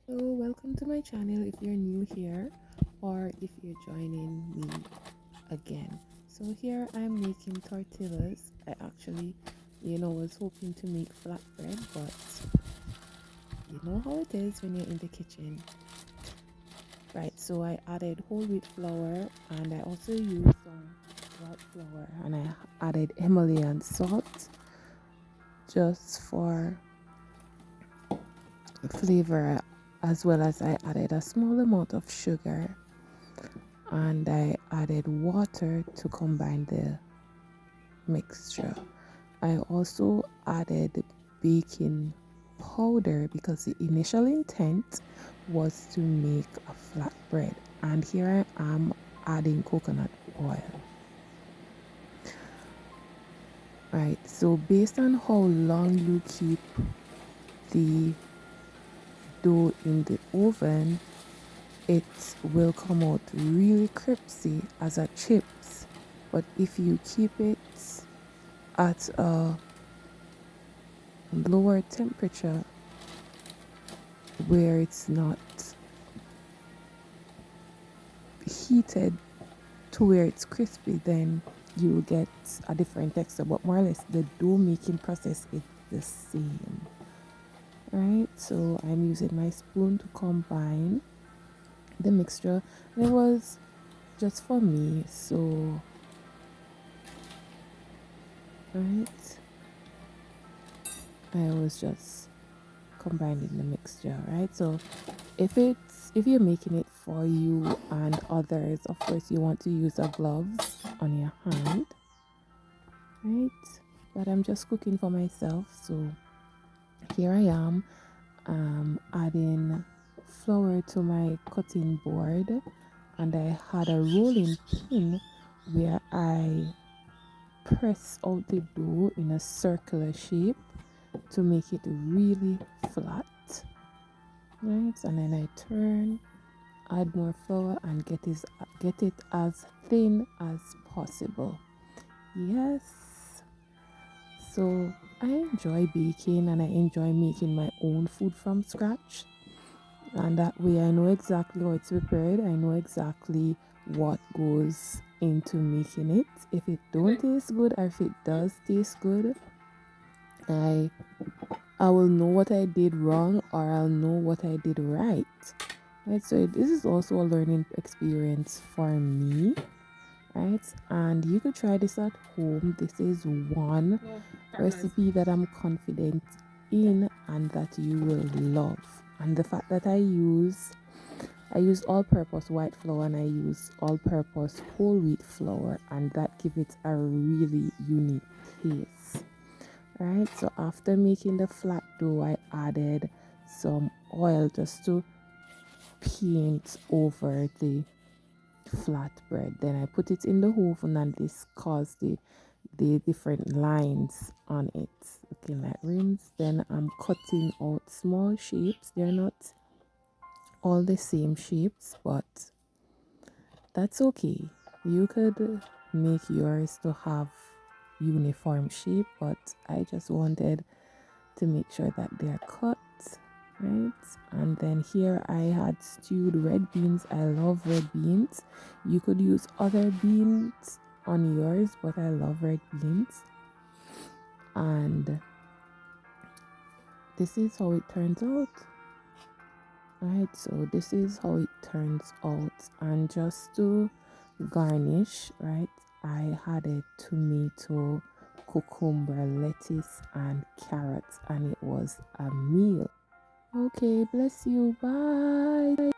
So, welcome to my channel if you're new here or if you're joining me again. So, here I'm making tortillas. I actually, was hoping to make flatbread, but you know how it is when you're in the kitchen. Right, so I added whole wheat flour and I also used some white flour and I added Himalayan salt just for flavor, as well as I added a small amount of sugar and I added water to combine the mixture. I also added baking powder because the initial intent was to make a flatbread, and here I am adding coconut oil. Right, so based on how long you keep the dough in the oven, it will come out really crispy as a chips. But if you keep it at a lower temperature where it's not heated to where it's crispy, then you'll get a different texture. But more or less, the dough making process is the same. Right, so I'm using my spoon to combine the mixture. It was just for me, so right, I was just combining the mixture, right? So if you're making it for you and others, of course you want to use a gloves on your hand, right? But I'm just cooking for myself, so here I am adding flour to my cutting board, and I had a rolling pin where I press out the dough in a circular shape to make it really flat, right? And then I turn, add more flour and get it as thin as possible. Yes, so I enjoy baking and I enjoy making my own food from scratch, and that way I know exactly how it's prepared. I know exactly what goes into making it. If it don't taste good or if it does taste good, i I will know what I did wrong or I'll know what I did right. Right, so this is also a learning experience for me, right? And you could try this at home. This is one recipe that I'm confident in and that you will love. And the fact that I use all-purpose white flour and I use all-purpose whole wheat flour, and that gives it a really unique taste. Right, so after making the flat dough, I added some oil just to paint over the flatbread. Then I put it in the oven and this caused the different lines on it, looking like rims. Then I'm cutting out small shapes. They're not all the same shapes, but that's okay. You could make yours to have uniform shape, but I just wanted to make sure that they're cut, right? And then here I had stewed red beans. I love red beans. You could use other beans on yours, but I love red beans. And this is how it turns out. Right, so this is how it turns out. And just to garnish, right, I had a tomato, cucumber, lettuce, and carrots, and it was a meal. Okay, bless you. Bye.